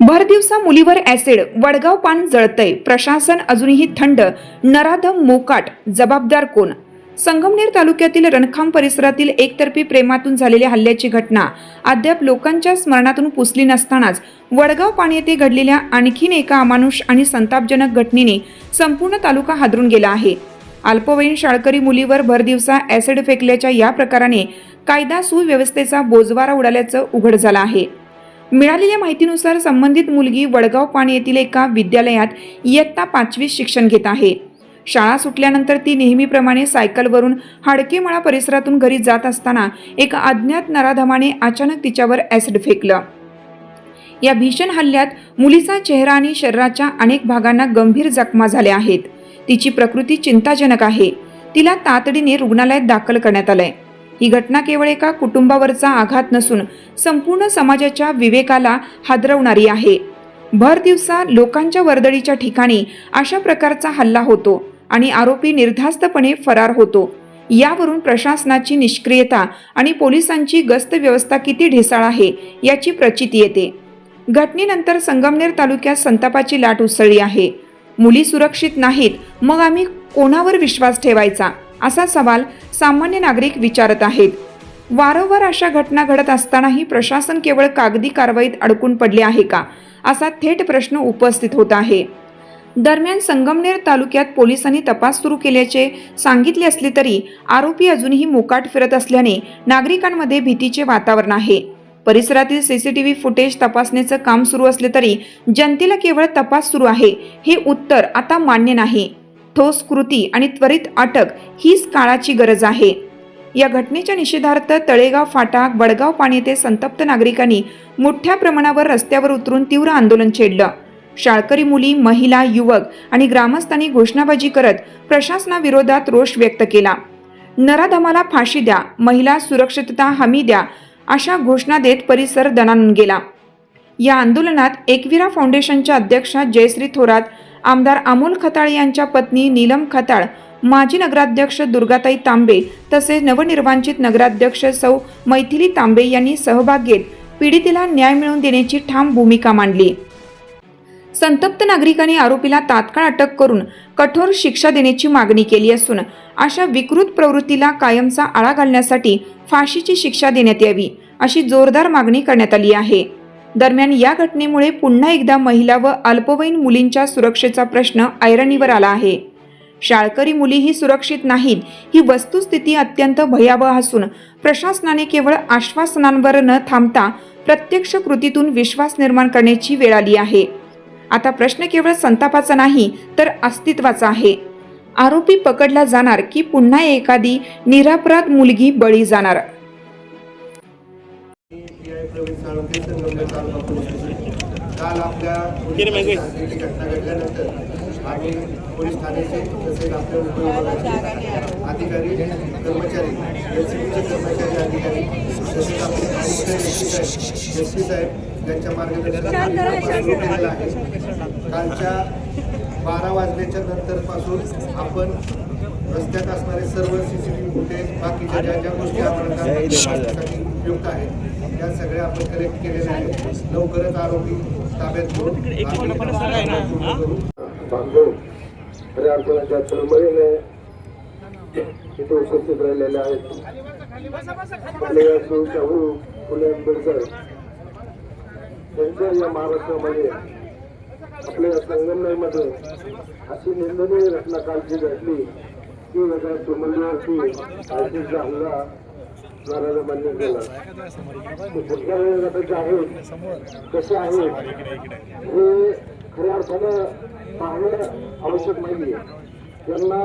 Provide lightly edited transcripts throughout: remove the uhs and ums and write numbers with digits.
भरदिवसा मुलीवर ऍसिड, वडगाव पान जळतय, प्रशासन अजूनही थंड, नराधम मोकाट, जबाबदार कोण? संगमनेर तालुक्यातील रणखाम परिसरातील एकतर्फी प्रेमातून झालेल्या हल्ल्याची घटना अद्याप लोकांच्या स्मरणातून पुसली नसतानाच वडगाव पान येथे घडलेल्या आणखीन एका अमानुष आणि संतापजनक घटनेने संपूर्ण तालुका हादरून गेला आहे। अल्पवयीन शाळकरी मुलीवर भरदिवसा ऍसिड फेकल्याच्या या प्रकाराने कायदा सुव्यवस्थेचा बोजवारा उडाल्याचं उघड झालं आहे। मिळालेल्या माहितीनुसार संबंधित मुलगी वडगाव पान येथील एका विद्यालयात इयत्ता 5वी शिक्षण घेत आहे। शाळा सुटल्यानंतर ती नेहमीप्रमाणे सायकलवरून हाडकेमळा परिसरातून घरी जात असताना एका अज्ञात नराधमाने अचानक तिच्यावर ऍसिड फेकलं। या भीषण हल्ल्यात मुलीचा चेहरा आणि शरीराच्या अनेक भागांना गंभीर जखमा झाल्या आहेत। तिची प्रकृती चिंताजनक आहे। तिला तातडीने रुग्णालयात दाखल करण्यात आलंय। ही घटना केवळ एका कुटुंबावरचा आघात नसून संपूर्ण समाजाच्या विवेकाला हादरवणारी आहे। भर दिवसा लोकांच्या वर्दळीच्या ठिकाणी अशा प्रकारचा हल्ला होतो आणि आरोपी निर्धास्तपणे फरार होतो। यावरून प्रशासनाची निष्क्रियता आणि पोलिसांची गस्त व्यवस्था किती ढिसाळ आहे याची प्रचिती येते। घटनेनंतर संगमनेर तालुक्यात संतापाची लाट उसळली आहे। मुली सुरक्षित नाहीत, मग आम्ही कोणावर विश्वास ठेवायचा, असा सवाल सामान्य नागरिक विचारत आहेत। वारंवार अशा घटना घडत असतानाही प्रशासन केवळ कागदी कारवाईत अडकून पडले आहे का, असा थेट प्रश्न उपस्थित होत आहे। दरम्यान संगमनेर तालुक्यात पोलिसांनी तपास सुरू केल्याचे सांगितले असले तरी आरोपी अजूनही मोकाट फिरत असल्याने नागरिकांमध्ये भीतीचे वातावरण आहे। परिसरातील सीसीटीव्ही फुटेज तपासण्याचं काम सुरू असले तरी जनतेला केवळ तपास सुरू आहे हे उत्तर आता मान्य नाही। ठोस कृती आणि त्वरित अटक हीच काळाची गरज आहे। या घटनेच्या निषेधार्थ तळेगाव फाटा, वडगाव पान येथे संतप्त नागरिकांनी मोठ्या प्रमाणावर रस्त्यावर उतरून तीव्र आंदोलन छेडलं। शाळकरी मुली, महिला, युवक आणि ग्रामस्थांनी घोषणाबाजी करत प्रशासनाविरोधात रोष व्यक्त केला। नराधमाला फाशी द्या, महिला सुरक्षितता हमी द्या, अशा घोषणा देत परिसर दणाणून गेला। या आंदोलनात एकविरा फाउंडेशनच्या अध्यक्षा जयश्री थोरात, आमदार अमोल खताळ यांच्या पत्नी नीलम खताळ, माजी नगराध्यक्ष दुर्गाताई तांबे तसेच नवनिर्वाचित नगराध्यक्ष सौ मैथिली तांबे यांनी सहभाग घेत पीडितेला न्याय मिळवून देण्याची ठाम भूमिका मांडली। संतप्त नागरिकांनी आरोपीला तात्काळ अटक करून कठोर शिक्षा देण्याची मागणी केली असून अशा विकृत प्रवृत्तीला कायमचा आळा घालण्यासाठी फाशीची शिक्षा देण्यात यावी, अशी जोरदार मागणी करण्यात आली आहे। दरम्यान या घटनेमुळे पुन्हा एकदा महिला व अल्पवयीन मुलींच्या सुरक्षेचा प्रश्न ऐरणीवर आला आहे। शाळकरी मुलीही सुरक्षित नाहीत ही वस्तुस्थिती अत्यंत भयावह असून प्रशासनाने केवळ आश्वासनांवर न थांबता प्रत्यक्ष कृतीतून विश्वास निर्माण करण्याची वेळ आली आहे। आता प्रश्न केवळ संतापाचा नाही तर अस्तित्वाचा आहे। आरोपी पकडला जाणार की पुन्हा एखादी निरपराध मुलगी बळी जाणार? काल आपल्या घटना घडल्यानंतर आम्ही पोलीस ठाण्याचे तसेच आपल्या उपविभागाचे अधिकारी, कर्मचारी, एलसीबीचे कर्मचारी, अधिकारी तसेच आपले एसपी साहेब यांच्या मार्गदर्शनाखाली सुरू केलेलं आहे। कालच्या 12 वाजल्याच्या नंतरपासून आपण रस्त्यात असणारे सर्व सीसीटीव्ही फुटेज, बाकीच्या ज्या ज्या गोष्टी आपल्यासाठी उपयुक्त आहेत त्या सगळ्या आपण कलेक्ट केलेल्या आहेत। लवकरच आरोपी ताब्यात घेऊन खऱ्या अर्थाच्या चळवळीने इथे उपस्थित राहिलेले आहेत। फुले आंबेडकर त्यांच्या या महाराष्ट्रामध्ये आपल्या संगमनेरमध्ये अशी निंदनीय घटना कालची घडली की मुलीवरती ऍसिडचा हल्ला नराधमांनी केला। पुढच्या वेळेला जे आहेत कसे आहेत हे खऱ्या अर्थानं पाहणं आवश्यक नाहीये। त्यांना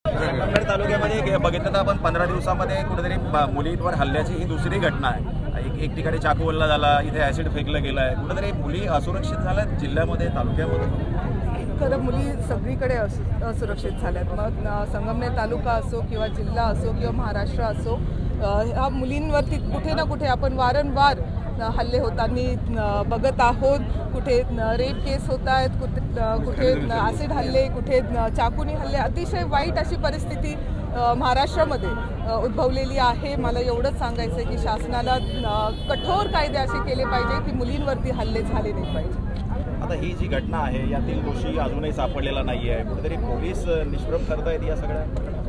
संगमनेर तालुक्यामध्ये बघितलं तर आपण 15 दिवसामध्ये कुठेतरी मुलींवर हल्ल्याची ही दुसरी घटना आहे। एक ठिकाणी चाकू हल्ला झाला, इथे ऍसिड फेकलं गेलं आहे। कुठेतरी मुली असुरक्षित झाल्या जिल्ह्यामध्ये, तालुक्यामध्ये। खरं मुली सगळीकडे असुरक्षित झाल्यात। मग संगमनेर तालुका असो किंवा जिल्हा असो किंवा महाराष्ट्र असो, ह्या मुलींवरती कुठे ना कुठे आपण वारंवार हल्ले होताना बघत आहोत। कुठे रेप केस होत आहेत, कुठे ॲसिड हल्ले, कुठे चाकूनी हल्ले। अतिशय वाईट अशी परिस्थिती महाराष्ट्रामध्ये उद्भवलेली आहे। मला एवढंच सांगायचं आहे की शासनाला कठोर कायदे असे केले पाहिजे की मुलींवरती हल्ले झाले नाही पाहिजे। आता ही जी घटना आहे यातील दोषी अजूनही सापडलेला नाही आहे. कुठेतरी पोलीस निष्प्रभ करतायत या सगळ्या प्रकरणात.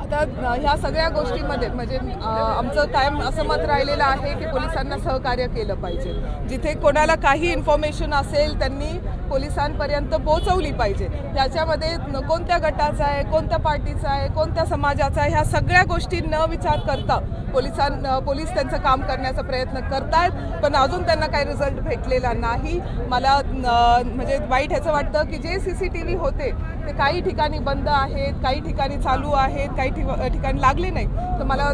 आता ह्या सगळ्या गोष्टीमध्ये म्हणजे आमचं कायम असं मत राहिलेलं आहे की पोलिसांना सहकार्य केलं पाहिजे. जिथे कोणाला काही इन्फॉर्मेशन असेल त्यांनी पोलिसांपर्यंत पोहोचवली पाहिजे. त्याच्यामध्ये कोणत्या गटाचा आहे, कोणत्या पार्टीचा आहे, कोणत्या समाजाचा आहे, ह्या सगळ्या गोष्टी न विचार करता पोलीस त्यांचं काम करण्याचा प्रयत्न करतायत, पण अजून त्यांना काही रिझल्ट भेटलेला नाही. मला म्हणजे वाईट ह्याचं वाटतं की जे CCTV होते ते काही ठिकाणी बंद आहेत, काही ठिकाणी चालू आहेत, काही ठिकाणी लागले नाही. तर मला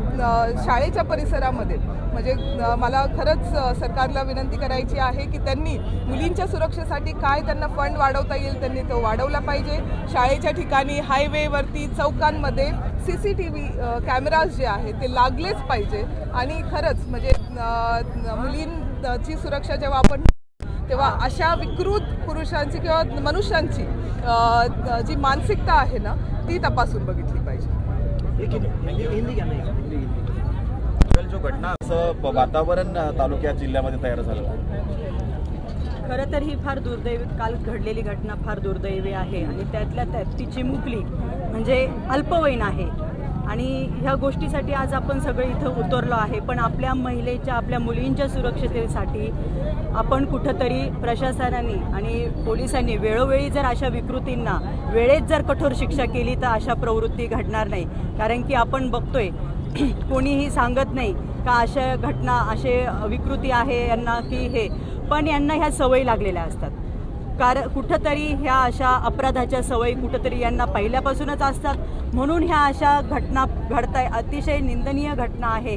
शाळेच्या परिसरामध्ये म्हणजे मला खरंच सरकारला विनंती करायची आहे की त्यांनी मुलींच्या सुरक्षेसाठी काय त्यांना फंड वाढवता येईल त्यांनी तो वाढवला पाहिजे. शाळेच्या ठिकाणी, हायवेवरती, चौकांमध्ये CCTV कॅमेराज जे आहेत ते लागलेच पाहिजे. आणि खरंच म्हणजे मुलींची सुरक्षा जेव्हा आपण तेव्हा अशा विकृत पुरुषांची किंवा मनुष्यांची जी मानसिकता आहे ना ती तपासून बघितली पाहिजे. जो घटना असं वातावरण तालुक्यात जिल्ह्यामध्ये तयार झालं आहे. खरं तर ही फार दुर्दैवी काल घडलेली घटना फार दुर्दैवी आहे आणि त्यातल्या त्यात ती चिमुकली म्हणजे अल्पवयीन आहे आणि ह्या गोष्टीसाठी आज आपण सगळे इथं उतरलो आहे. पण आपल्या महिलेच्या, आपल्या मुलींच्या सुरक्षतेसाठी आपण कुठंतरी प्रशासनाने आणि पोलिसांनी वेळोवेळी जर अशा विकृतींना वेळेत जर कठोर शिक्षा केली तर अशा प्रवृत्ती घडणार नाही. कारण की आपण बघतोय कोणीही सांगत नाही का अशा घटना, असे विकृती आहे यांना की हे, पण यांना ह्या सवयी लागलेल्या असतात. कारण कुठंतरी ह्या अशा अपराधाच्या सवयी कुठंतरी यांना पहिल्यापासूनच असतात, म्हणून ह्या अशा घटना घडताय. अतिशय निंदनीय घटना आहे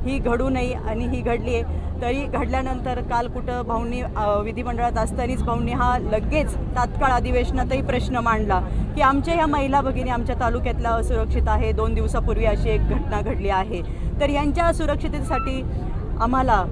ही घडू नये आणि ही घडली आहे. तरी घडल्यानंतर काल कुठं भाऊंनी विधिमंडळात असतानाच भाऊंनी हा लगेच तात्काळ अधिवेशनातही प्रश्न मांडला की आमच्या ह्या महिला भगिनी आमच्या तालुक्यातल्या असुरक्षित आहे. 2 दिवसापूर्वी अशी एक घटना घडली आहे, तर यांच्या सुरक्षिततेसाठी आम्हाला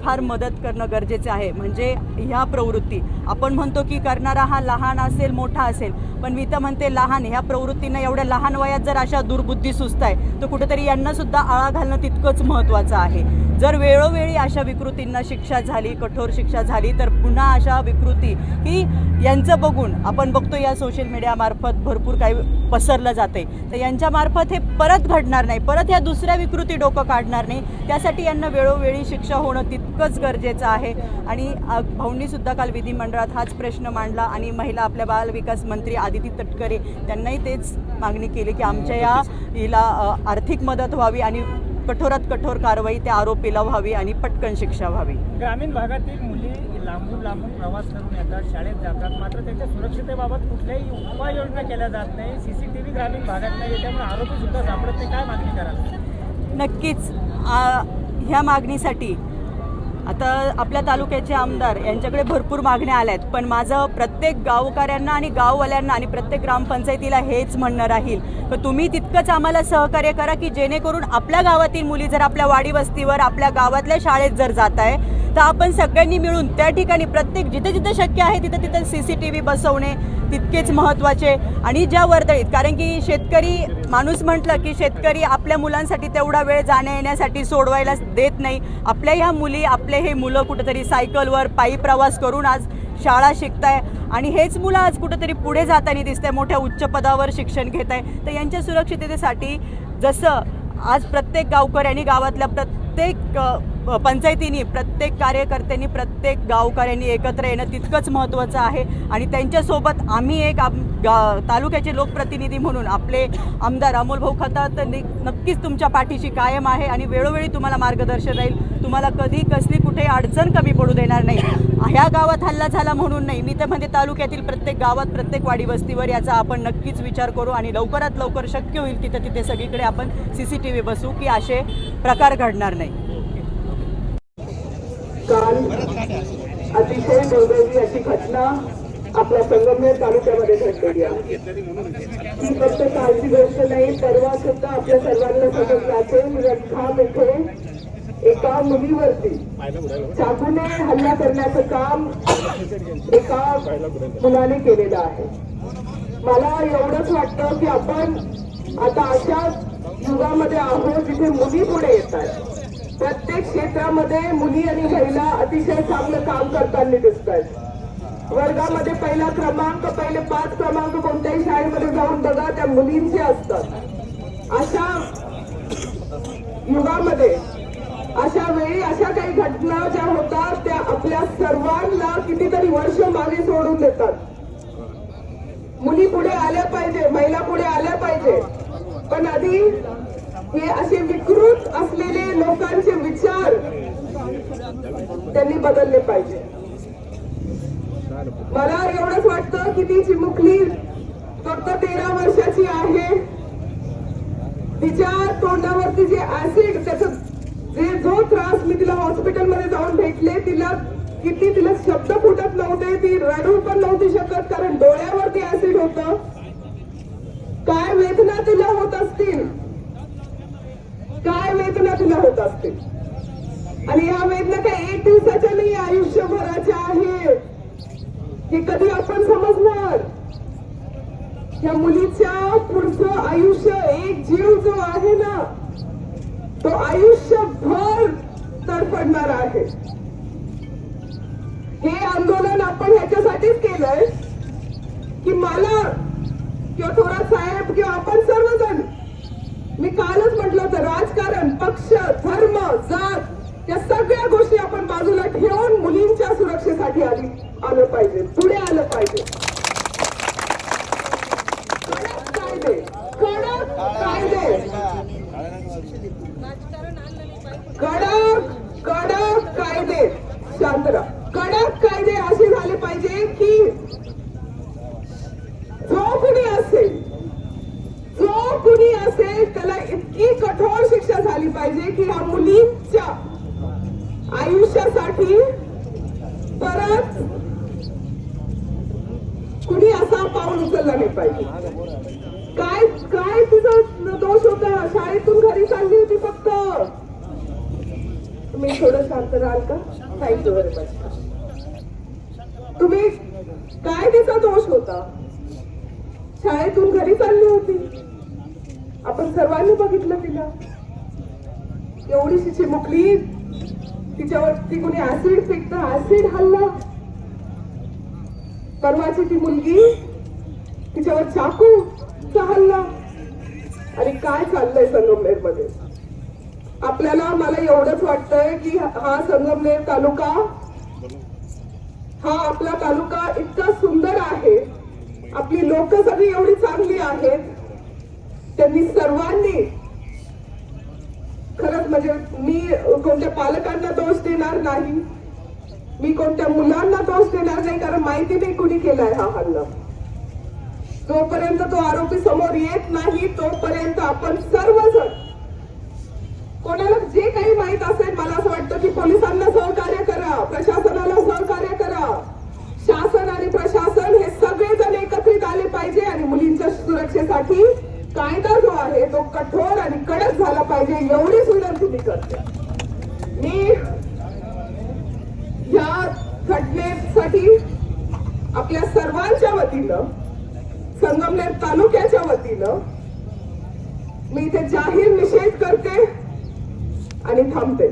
फार मदत करणं गरजेचं आहे. म्हणजे ह्या प्रवृत्ती आपण म्हणतो की करणारा हा लहान असेल मोठा असेल, पण मी तर म्हणते लहान, ह्या प्रवृत्तींना एवढ्या लहान वयात जर अशा दुर्बुद्धी सुचताय तर कुठेतरी यांना सुद्धा आळा घालणं तितकंच महत्त्वाचं आहे. जर वेळोवेळी अशा विकृतींना शिक्षा झाली, कठोर शिक्षा झाली, तर पुन्हा अशा विकृती की यांचं बघून आपण बघतो या सोशल मीडियामार्फत भरपूर काही पसरलं जाते, तर यांच्यामार्फत हे परत घडणार नाही, परत ह्या दुसऱ्या विकृती डोकं काढणार नाही. त्यासाठी यांना वेळोवेळी शिक्षा होणं तितकंच गरजेचं आहे. आणि भाऊंनी सुद्धा काल विधिमंडळात हाच प्रश्न मांडला आणि महिला आपल्या बाल विकास मंत्री आदिती तटकरे त्यांनाही तेच मागणी केली की आमच्या या हिला आर्थिक मदत व्हावी आणि कठोरात कठोर कारवाई त्या आरोपीला व्हावी आणि पटकन शिक्षा व्हावी. ग्रामीण भागातील मुली लांबून प्रवास करून येतात, शाळेत जातात, मात्र त्यांच्या सुरक्षतेबाबत कुठल्याही उपाययोजना केल्या जात नाही. CCTV ग्रामीण भागात नाही, त्यामुळे आरोपी सुद्धा सापडत नाही. काय मागणी कराल? नक्कीच ह्या मागणीसाठी आता आपल्या तालुक्याचे आमदार यांच्याकडे भरपूर मागण्या आल्या आहेत, पण माझं प्रत्येक गावकऱ्यांना आणि गाववाल्यांना आणि प्रत्येक ग्रामपंचायतीला हेच म्हणणं राहील की तुम्ही तितकंच आम्हाला सहकार्य करा की जेणेकरून आपल्या गावातील मुली जर आपल्या वाडी वस्तीवर आपल्या गावातल्या शाळेत जर जात आहे तर आपण सगळ्यांनी मिळून त्या ठिकाणी प्रत्येक जिथे जिथे शक्य आहे तिथे तिथे CCTV बसवणे तितकेच महत्त्वाचे. आणि ज्या वर्दळीत, कारण की शेतकरी माणूस म्हटलं की शेतकरी आपल्या मुलांसाठी तेवढा वेळ जाण्या येण्यासाठी सोडवायला देत नाही. आपल्या ह्या मुली, आपले हे मुलं कुठेतरी सायकलवर पायी प्रवास करून आज शाळा शिकताय आणि हेच मुलं आज कुठेतरी पुढे जाताना दिसतंय, मोठ्या उच्च पदावर शिक्षण घेत आहे. तर यांच्या सुरक्षिततेसाठी जसं आज प्रत्येक गावकऱ्यांनी, गावातल्या प्रत्येक पंचायतींनी, प्रत्येक कार्यकर्त्यांनी, प्रत्येक गावकऱ्यांनी एकत्र येणं तितकंच महत्त्वाचं आहे. आणि त्यांच्यासोबत आम्ही एक तालुक्याचे लोकप्रतिनिधी म्हणून आपले आमदार अमोल भाऊ खताळ तर नक्कीच तुमच्या पाठीशी कायम आहे आणि वेळोवेळी तुम्हाला मार्गदर्शन राहील. तुम्हाला कधी कसली कुठे अडचण कमी पडू देणार नाही. ह्या गावात हल्ला झाला म्हणून नाही, मी तर म्हणते तालुक्यातील प्रत्येक गावात, प्रत्येक वाडी वस्तीवर याचा आपण नक्कीच विचार करू आणि लवकरात लवकर शक्य होईल तिथे तिथे सगळीकडे आपण CCTV बसवू की असे प्रकार घडणार नाही. काल अतिशय दुर्दैवी अशी घटना आपल्या संगमनेर तालुक्यामध्ये घडलेली आहे. ही फक्त कालची गोष्ट नाही, परवा सुद्धा आपल्या सर्वांना समजलं असेल, रतखाम येथे एका मुलीवरती चाकूने हल्ला करण्याचं काम एका मुलाने केलेलं आहे. मला एवढंच वाटतं की आपण आता अशा युगामध्ये आहोत जिथे मुली पुढे येतात. प्रत्येक क्षेत्रामध्ये मुली आणि महिला अतिशय चांगलं काम करताना दिसत आहेत. वर्गामध्ये पहिला क्रमांक, पहिले 5 क्रमांक कोणत्याही शाळेमध्ये जाऊन बघा, त्या मुलींचे असतात. अशा युगामध्ये, अशा वेळी अशा काही घटना ज्या होतात त्या आपल्या सर्वांना कितीतरी वर्ष मागे सोडून देतात. मुली पुढे आल्या पाहिजे, महिला पुढे आल्या पाहिजे, पण आधी हे असे विकृत असलेले लोकांचे विचार त्यांनी बदलले पाहिजे. मला एवढंच वाटतं की ती चिमुकली फक्त 13 वर्षाची आहे. तिच्या तोंडावरती जे ऍसिड, त्याचा जो त्रास, मी तिला हॉस्पिटलमध्ये जाऊन भेटले, तिला शब्द फुटत नव्हते, ती रडू पण नव्हती शकत कारण डोळ्यावरती ऍसिड होतं. काय वेदना तिला होत असतील, काय वेदना तिला होत असतील. आणि या वेदना काय 1 दिवसाच्या नाही, आयुष्यभराच्या आहेत. हे कधी आपण समजणार? या मुलीच्या पुढचं आयुष्य, एक जीव जो आहे ना, तो आयुष्यभर तडफडणार आहे. हे आंदोलन आपण ह्याच्यासाठीच केलंय की मला किंवा थोरात साहेब किंवा आपण सर्वजण, मी कालच म्हटलं होतं, राजकारण, पक्ष, धर्म, जात या सगळ्या गोष्टी आपण बाजूला ठेवून मुलींच्या सुरक्षेसाठी आलं पाहिजे, पुढे आलं पाहिजे. कडक कायदे, कडक कायदे, कडक कायदे, शांतरा, कडक कायदे असे झाले पाहिजे की जो कुणी असेल त्याला इतकी कठोर शिक्षा झाली पाहिजे की ह्या मुलींच्या आयुष्यासाठी परत कुणी असा पाऊल उचलला नाही पाहिजे. काय तिचा दोष होता? शाळेतून घरी चालली होती फक्त. तुम्ही थोडं शांत राहाल का? Thank you very much. तुम्ही, काय तिचा दोष होता? शाळेतून घरी चालली होती, आपण सर्वांनी बघितलं तिला. एवढीशी चिमुकली, तिच्यावरती कोणी ऍसिड फेकतं, ऍसिड हल्ला. परवाची ती मुलगी, तिच्यावर चाकूचा हल्ला. आणि काय चाललंय संगमनेर मध्ये? मला एवढंच वाटतंय की हा संगमनेर तालुका, हा आपला तालुका इतका सुंदर आहे, आपली लोक सगळी एवढी चांगली आहेत. त्यांनी सर्वांनी, खरंच म्हणजे मी कोणत्या पालकांना दोष देणार नाही, मी कोणत्या मुलांना दोष देणार नाही, कारण माहिती नाही कुणी केलाय हा हल्ला. जोपर्यंत तो आरोपी समोर येत नाही तोपर्यंत आपण सर्वजण, कोणाला जे काही माहित असेल, मला असं वाटतं की पोलिसांना सहकार्य करा, प्रशासनाला सहकार्य करा. शासन आणि प्रशासन हे सगळेजण एकत्रित आले पाहिजे आणि मुलींच्या सुरक्षेसाठी कायदा जो आहे तो कठोर आणि कडक झाला पाहिजे, एवढीच विनंती मी करते. मी या घटनेसाठी आपल्या सर्वांच्या वतीनं, संगमनेर तालुक्याच्या वतीनं मी इथे जाहीर निषेध करते आणि थांबते.